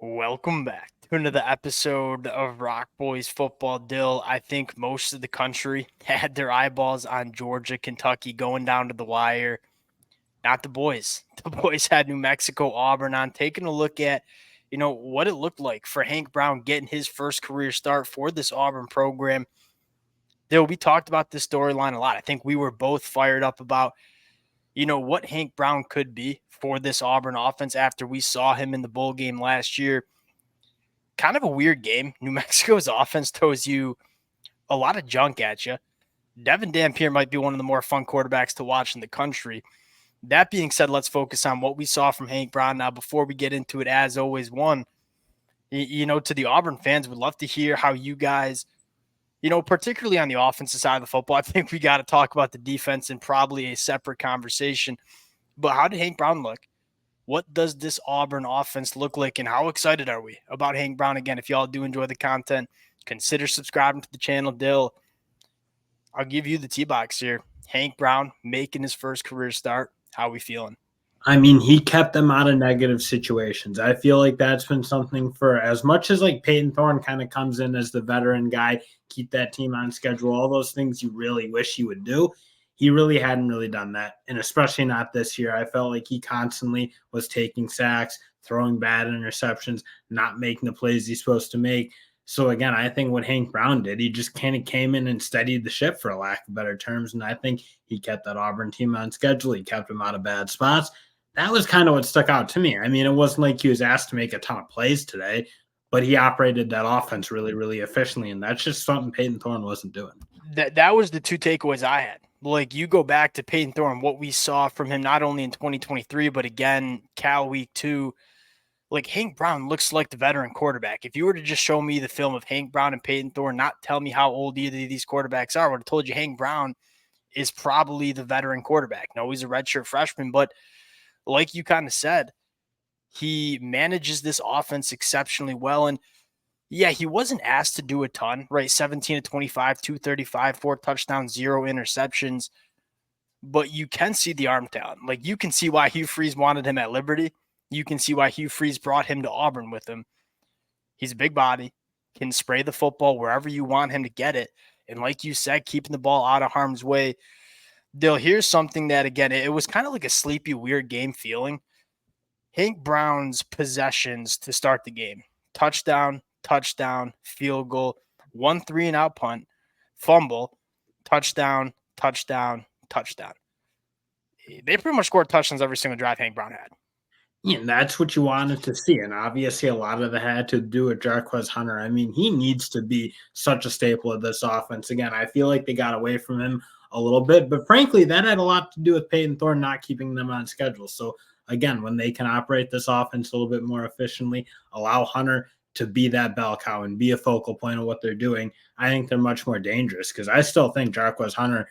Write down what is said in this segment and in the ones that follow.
Welcome back to another episode of Rock Boys Football Dill. I think most of the country had their eyeballs on Georgia, Kentucky going down to the wire. Not the boys. The boys had New Mexico, Auburn on, taking a look at, what it looked like for Hank Brown getting his first career start for this Auburn program. Dill, we talked about this storyline a lot. I think we were both fired up about, what Hank Brown could be for this Auburn offense after we saw him in the bowl game last year. Kind of a weird game. New Mexico's offense throws you a lot of junk at you. Devin Dampier might be one of the more fun quarterbacks to watch in the country. That being said, let's focus on what we saw from Hank Brown now before we get into it. As always, to the Auburn fans, we'd love to hear how you guys, particularly on the offensive side of the football. I think we got to talk about the defense in probably a separate conversation. But how did Hank Brown look? What does this Auburn offense look like, and how excited are we about Hank Brown? Again, if y'all do enjoy the content, consider subscribing to the channel. Dill, I'll give you the T-box here. Hank Brown making his first career start. How we feeling? I mean, he kept them out of negative situations. I feel like that's been something for as much as like Peyton Thorne kind of comes in as the veteran guy, keep that team on schedule, all those things you really wish he would do. He really hadn't really done that, and especially not this year. I felt like he constantly was taking sacks, throwing bad interceptions, not making the plays he's supposed to make. So again, I think what Hank Brown did, he just kind of came in and steadied the ship, for lack of better terms. And I think he kept that Auburn team on schedule. He kept them out of bad spots. That was kind of what stuck out to me. I mean, it wasn't like he was asked to make a ton of plays today, but he operated that offense really, really efficiently. And that's just something Peyton Thorne wasn't doing. That was the two takeaways I had. Like, you go back to Peyton Thorne, what we saw from him not only in 2023, but again, Cal Week 2. Like, Hank Brown looks like the veteran quarterback. If you were to just show me the film of Hank Brown and Peyton Thorne, not tell me how old either of these quarterbacks are, I would have told you Hank Brown is probably the veteran quarterback. No, he's a redshirt freshman, but like you kind of said, he manages this offense exceptionally well. And yeah, he wasn't asked to do a ton, right? 17 to 25, 235, 4 touchdowns, 0 interceptions. But you can see the arm talent. Like, you can see why Hugh Freeze wanted him at Liberty. You can see why Hugh Freeze brought him to Auburn with him. He's a big body, can spray the football wherever you want him to get it. And like you said, keeping the ball out of harm's way. Dill, here's something that, again, it was kind of like a sleepy, weird game feeling. Hank Brown's possessions to start the game: touchdown, touchdown, field goal, 1 3-and-out punt, fumble, touchdown, touchdown, touchdown. They pretty much scored touchdowns every single drive Hank Brown had. Yeah, and that's what you wanted to see. And obviously, a lot of it had to do with Jarquez Hunter. I mean, he needs to be such a staple of this offense. Again, I feel like they got away from him a little bit, but frankly, that had a lot to do with Peyton Thorne not keeping them on schedule. So, again, when they can operate this offense a little bit more efficiently, allow Hunter to be that bell cow and be a focal point of what they're doing, I think they're much more dangerous because I still think Jarquez Hunter,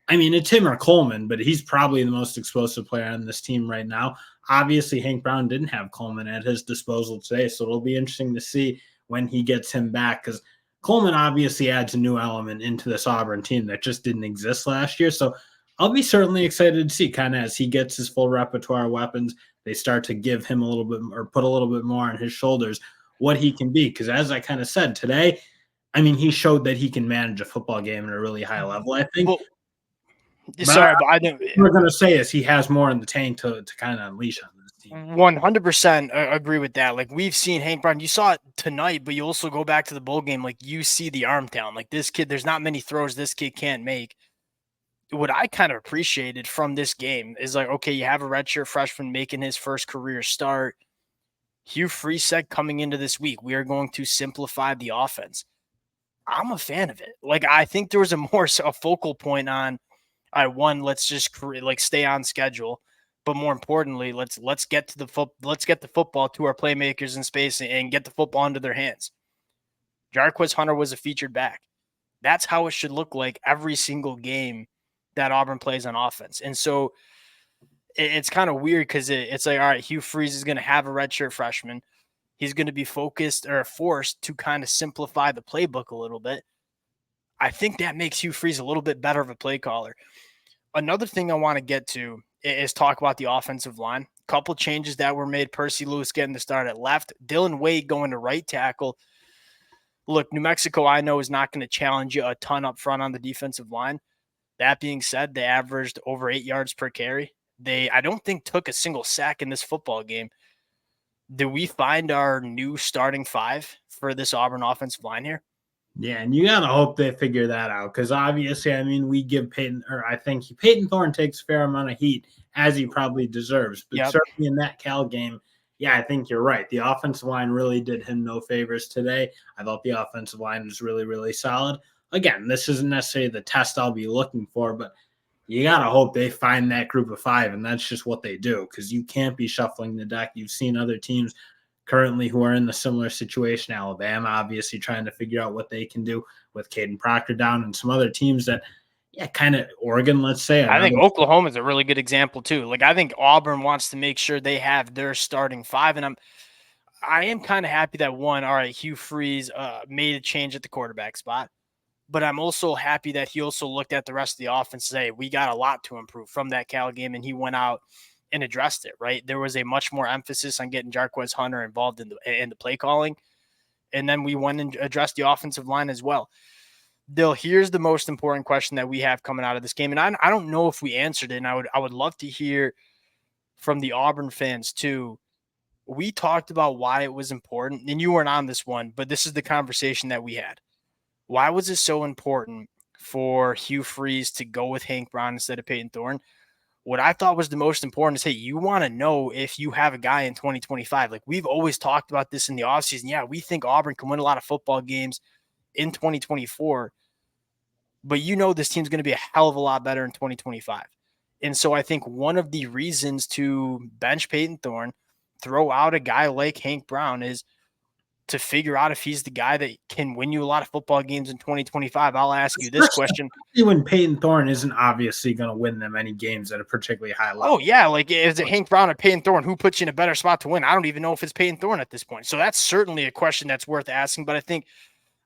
I mean, it's him or Coleman, but he's probably the most explosive player on this team right now. Obviously, Hank Brown didn't have Coleman at his disposal today, so it'll be interesting to see when he gets him back because Coleman obviously adds a new element into this Auburn team that just didn't exist last year. So I'll be certainly excited to see kind of as he gets his full repertoire of weapons, they start to give him a little bit or put a little bit more on his shoulders what he can be. Because as I kind of said today, I mean, he showed that he can manage a football game at a really high level, I think. Sorry, but I didn't. What we're going to say is he has more in the tank to kind of unleash on this team. 100% agree with that. Like, we've seen Hank Brown. You saw it tonight, but you also go back to the bowl game. Like, you see the arm talent. Like, this kid, there's not many throws this kid can't make. What I kind of appreciated from this game is, like, okay, you have a redshirt freshman making his first career start. Hugh Freeze said coming into this week, we are going to simplify the offense. I'm a fan of it. Like, I think there was a focal point on, all right, one, let's just stay on schedule, but more importantly, let's get the football to our playmakers in space and get the football into their hands. Jarquez Hunter was a featured back. That's how it should look like every single game that Auburn plays on offense. And so it's kind of weird because it's like, all right, Hugh Freeze is going to have a redshirt freshman. He's going to be focused or forced to kind of simplify the playbook a little bit. I think that makes Hugh Freeze a little bit better of a play caller. Another thing I want to get to is talk about the offensive line. couple changes that were made. Percy Lewis getting the start at left, Dylan Wade going to right tackle. Look, New Mexico, I know, is not going to challenge you a ton up front on the defensive line. That being said, they averaged over 8 yards per carry. I don't think, took a single sack in this football game. Do we find our new starting five for this Auburn offensive line here? Yeah, and you gotta hope they figure that out because obviously, I mean, we give Peyton, or I think Peyton Thorne takes a fair amount of heat as he probably deserves. But Yep. certainly in that Cal game, yeah, I think you're right. The offensive line really did him no favors today. I thought the offensive line was really, really solid. Again, this isn't necessarily the test I'll be looking for, but you gotta hope they find that group of five, and that's just what they do because you can't be shuffling the deck. You've seen other teams currently who are in the similar situation. Alabama, obviously, trying to figure out what they can do with Caden Proctor down and some other teams that, yeah, kind of Oregon, let's say. I think Oklahoma is a really good example too. Like, I think Auburn wants to make sure they have their starting five, and I am kind of happy that all right, Hugh Freeze made a change at the quarterback spot, but I'm also happy that he also looked at the rest of the offense and say, we got a lot to improve from that Cal game, and he went out and addressed it, right? There was a much more emphasis on getting Jarquez Hunter involved in the play calling, and then we went and addressed the offensive line as well. Dill, here's the most important question that we have coming out of this game, and I don't know if we answered it, and I would love to hear from the Auburn fans too. We talked about why it was important, and you weren't on this one, but this is the conversation that we had. Why was it so important for Hugh Freeze to go with Hank Brown instead of Peyton Thorne? What I thought was the most important is, hey, you want to know if you have a guy in 2025. Like, we've always talked about this in the offseason. Yeah, we think Auburn can win a lot of football games in 2024, but you know this team's going to be a hell of a lot better in 2025. And so I think one of the reasons to bench Peyton Thorne, throw out a guy like Hank Brown, is to figure out if he's the guy that can win you a lot of football games in 2025. I'll ask you this question. When Peyton Thorne isn't obviously going to win them any games at a particularly high level. Oh, yeah. Like, is it Hank Brown or Peyton Thorne? Who puts you in a better spot to win? I don't even know if it's Peyton Thorne at this point. So that's certainly a question that's worth asking. But I think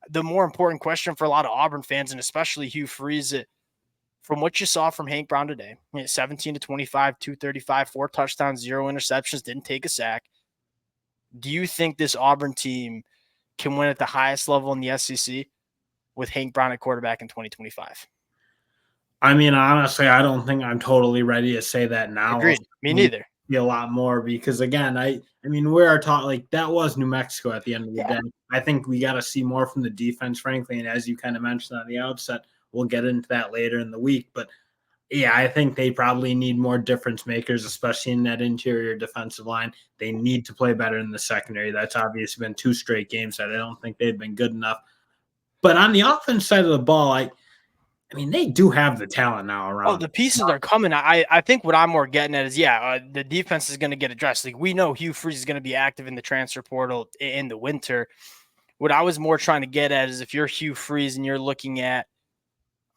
the more important question for a lot of Auburn fans, and especially Hugh Freeze, from what you saw from Hank Brown today, 17 to 25, 235, 4 touchdowns, 0 interceptions, didn't take a sack. Do you think this Auburn team can win at the highest level in the SEC with Hank Brown at quarterback in 2025? I mean, honestly, I don't think I'm totally ready to say that now. Agreed. Me neither. A lot more because, again, I mean, we are taught like that was New Mexico at the end of the day. I think we got to see more from the defense, frankly. And as you kind of mentioned on the outset, we'll get into that later in the week. But yeah, I think they probably need more difference makers, especially in that interior defensive line. They need to play better in the secondary. That's obviously been 2 straight games that I don't think they've been good enough. But on the offense side of the ball, I mean, they do have the talent now around. Oh, the pieces are coming. I think what I'm more getting at is, the defense is going to get addressed. Like, we know Hugh Freeze is going to be active in the transfer portal in the winter. What I was more trying to get at is, if you're Hugh Freeze and you're looking at,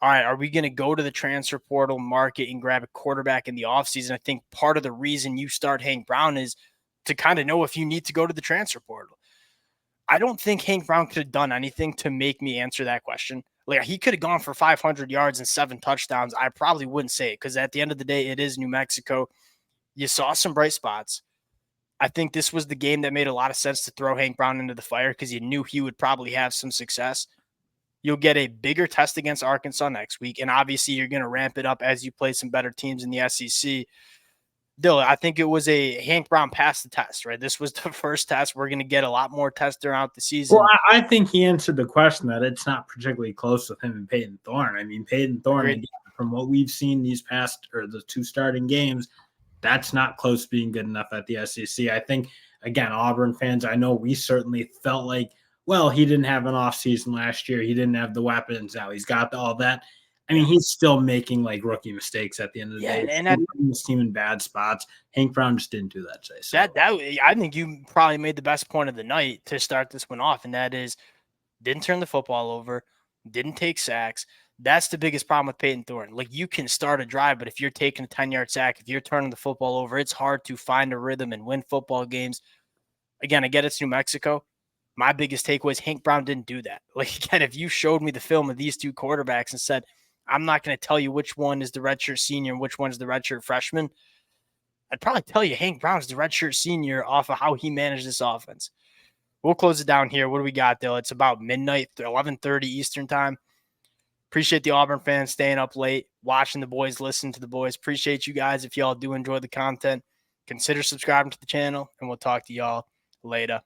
all right, are we going to go to the transfer portal market and grab a quarterback in the offseason? I think part of the reason you start Hank Brown is to kind of know if you need to go to the transfer portal. I don't think Hank Brown could have done anything to make me answer that question. Like, he could have gone for 500 yards and 7 touchdowns. I probably wouldn't say it because at the end of the day, it is New Mexico. You saw some bright spots. I think this was the game that made a lot of sense to throw Hank Brown into the fire because you knew he would probably have some success. You'll get a bigger test against Arkansas next week, and obviously you're going to ramp it up as you play some better teams in the SEC. Dill, I think it was a Hank Brown passed the test, right? This was the first test. We're going to get a lot more tests throughout the season. Well, I think he answered the question that it's not particularly close with him and Peyton Thorne. I mean, Peyton Thorne, again, from what we've seen these past or the 2 starting games, that's not close to being good enough at the SEC. I think, again, Auburn fans, I know we certainly felt like, well, he didn't have an offseason last year. He didn't have the weapons. Now he's got all that. I mean, he's still making like rookie mistakes at the end of the day. And this team in bad spots. Hank Brown just didn't do that today. So. I think you probably made the best point of the night to start this one off, and that is, didn't turn the football over, didn't take sacks. That's the biggest problem with Peyton Thorne. Like, you can start a drive, but if you're taking a 10-yard sack, if you're turning the football over, it's hard to find a rhythm and win football games. Again, I get it's New Mexico. My biggest takeaway is Hank Brown didn't do that. Like, again, if you showed me the film of these 2 quarterbacks and said, I'm not going to tell you which one is the redshirt senior and which one is the redshirt freshman, I'd probably tell you Hank Brown's the redshirt senior off of how he managed this offense. We'll close it down here. What do we got, Dill? It's about midnight, 11:30 Eastern time. Appreciate the Auburn fans staying up late, watching the boys, listening to the boys. Appreciate you guys. If y'all do enjoy the content, consider subscribing to the channel, and we'll talk to y'all later.